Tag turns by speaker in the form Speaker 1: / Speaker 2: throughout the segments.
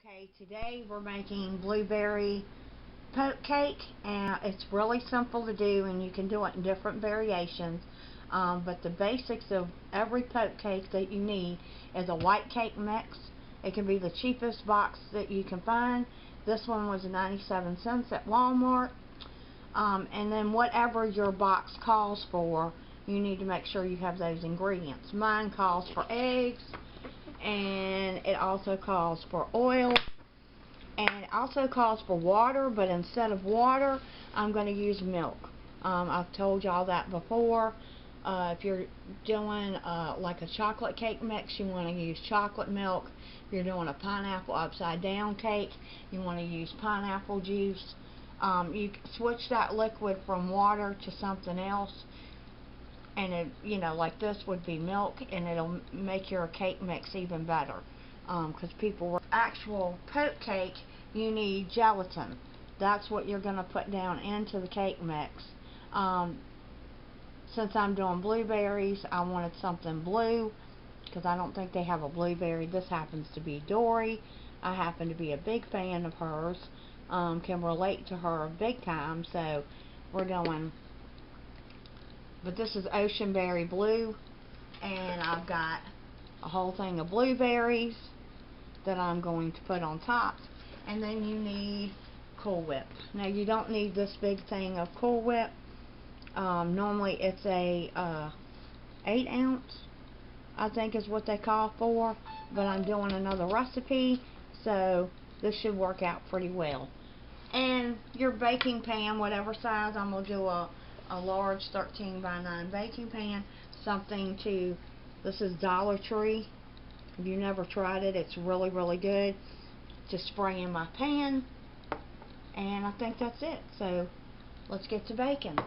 Speaker 1: Okay, today we're making blueberry poke cake, and it's really simple to do, and you can do it in different variations. But the basics of every poke cake that you need is a white cake mix. It can be the cheapest box that you can find. This one was 97 cents at Walmart. And then whatever your box calls for, you need to make sure you have those ingredients. Mine calls for eggs, and it also calls for oil, and it also calls for water, but instead of water I'm going to use milk. I've told y'all that before. If you're doing like a chocolate cake mix, you want to use chocolate milk. If you're doing a pineapple upside down cake, you want to use pineapple juice. You switch that liquid from water to something else, and it, like this would be milk, and it'll make your cake mix even better. Because actual poke cake, you need gelatin. That's what you're going to put down into the cake mix. Since I'm doing blueberries, I wanted something blue, because I don't think they have a blueberry. This happens to be Dory. I happen to be a big fan of hers. Can relate to her big time, so we're doing. But this is Oceanberry Blue, and I've got a whole thing of blueberries that I'm going to put on top. And then you need Cool Whip. Now you don't need this big thing of Cool Whip. Normally it's a 8 ounce, I think is what they call for, but I'm doing another recipe, so this should work out pretty well. And your baking pan, whatever size, I'm going to do a large 13 by 9 baking pan. This is Dollar Tree. If you've never tried it, it's really, really good. Just spray in my pan, and I think that's it. So let's get to baking.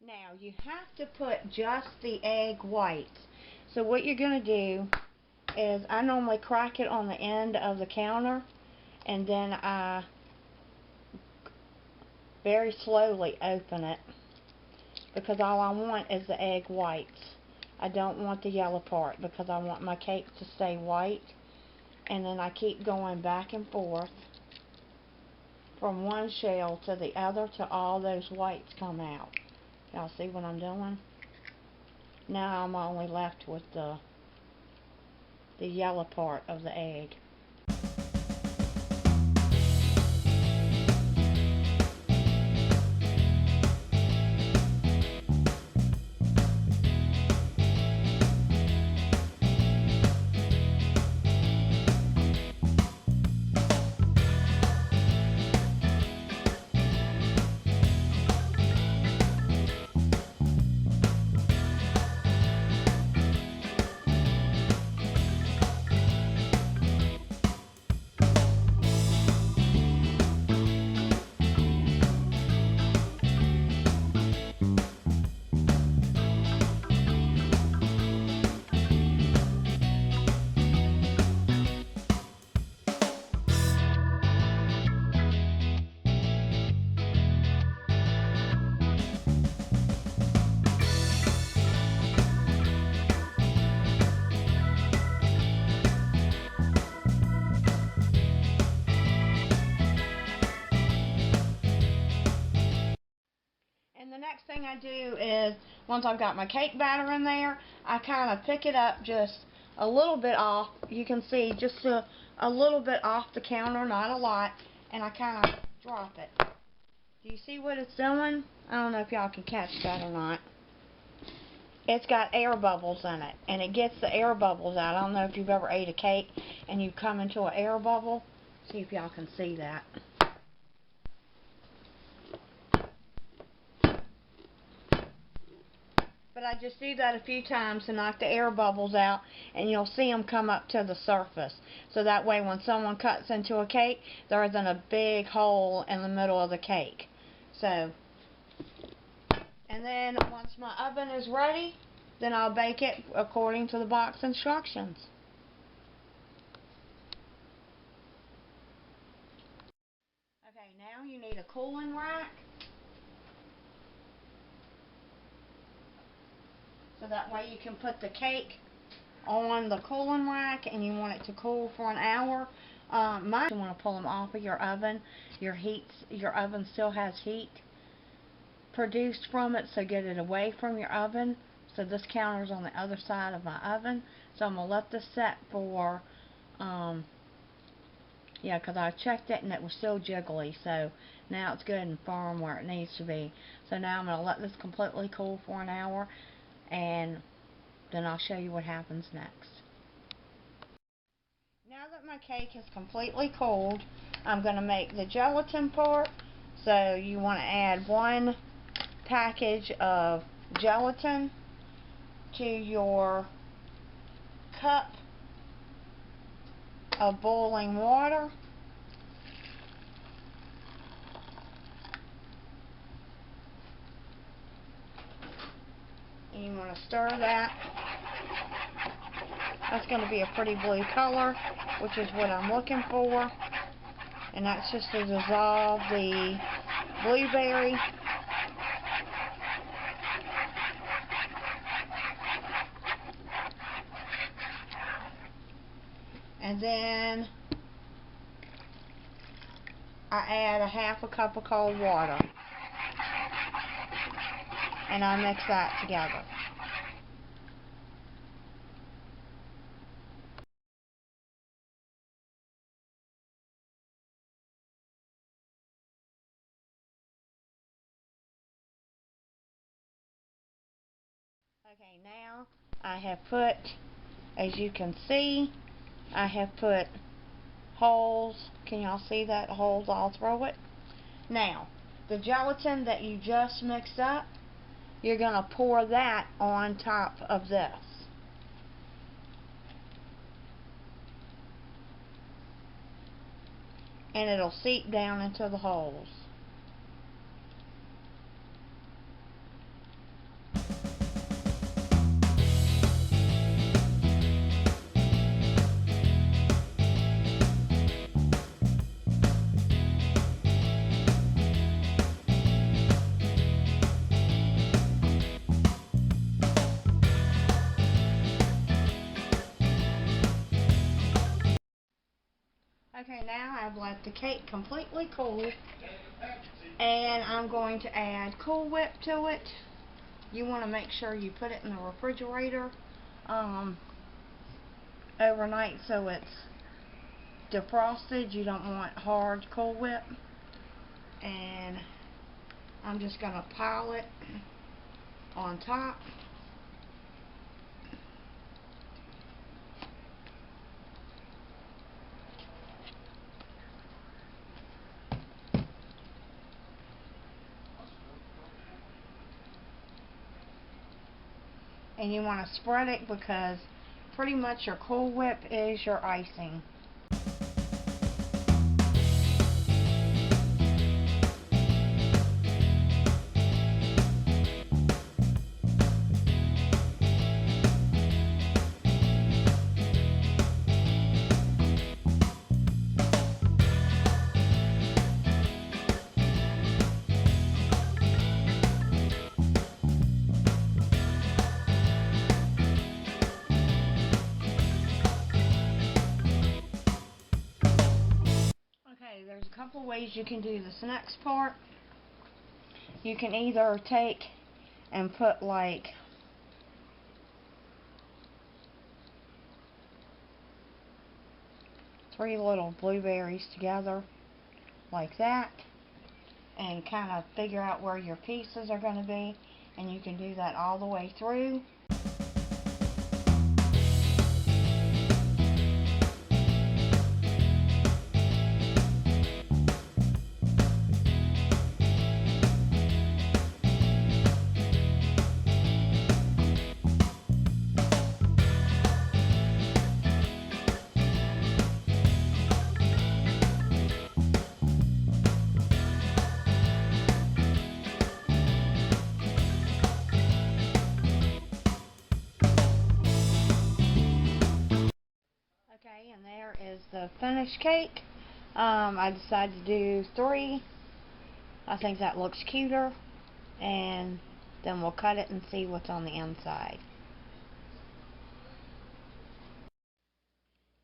Speaker 1: Now you have to put just the egg whites. So what you're going to do is, I normally crack it on the end of the counter, and then I very slowly open it, because all I want is the egg whites. I don't want the yellow part, because I want my cake to stay white. And then I keep going back and forth from one shell to the other till all those whites come out. Y'all see what I'm doing? Now I'm only left with the yellow part of the egg. And the next thing I do is, once I've got my cake batter in there, I kind of pick it up just a little bit off. You can see just a little bit off the counter, not a lot, and I kind of drop it. Do you see what it's doing? I don't know if y'all can catch that or not. It's got air bubbles in it, and it gets the air bubbles out. I don't know if you've ever ate a cake and you come into an air bubble. See if y'all can see that. But I just do that a few times to knock the air bubbles out, and you'll see them come up to the surface. So that way when someone cuts into a cake, there isn't a big hole in the middle of the cake. So, and then once my oven is ready, then I'll bake it according to the box instructions. Okay, now you need a cooling rack. So that way you can put the cake on the cooling rack, and you want it to cool for an hour. You want to pull them off of your oven. Your oven still has heat produced from it, so get it away from your oven. So this counter's on the other side of my oven. So I'm going to let this set for, yeah, because I checked it and it was still jiggly. So now it's good and firm where it needs to be. So now I'm going to let this completely cool for an hour, and then I'll show you what happens next. Now that my cake is completely cooled, I'm going to make the gelatin part. So you want to add 1 package of gelatin to your cup of boiling water. And you want to stir that. That's going to be a pretty blue color, which is what I'm looking for. And that's just to dissolve the blueberry. And then I add a half a cup of cold water. And I mix that together. Okay, now I have put, as you can see, I have put holes. Can y'all see that? Holes all through it. Now, the gelatin that you just mixed up, you're going to pour that on top of this. And it'll seep down into the holes. Okay, now I've let the cake completely cool, and I'm going to add Cool Whip to it. You want to make sure you put it in the refrigerator overnight so it's defrosted. You don't want hard Cool Whip. And I'm just going to pile it on top. And you want to spread it because pretty much your Cool Whip is your icing. There's a couple ways you can do this next part. You can either take and put like three little blueberries together like that and kind of figure out where your pieces are going to be, and you can do that all the way through. Is the finished cake. I decided to do 3. I think that looks cuter, and then we'll cut it and see what's on the inside.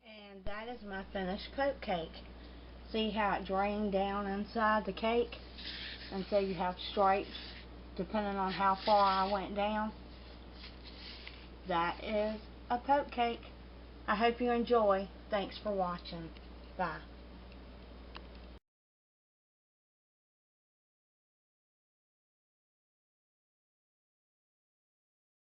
Speaker 1: And that is my finished poke cake. See how it drained down inside the cake? And so you have stripes depending on how far I went down. That is a poke cake. I hope you enjoy. Thanks for watching. Bye.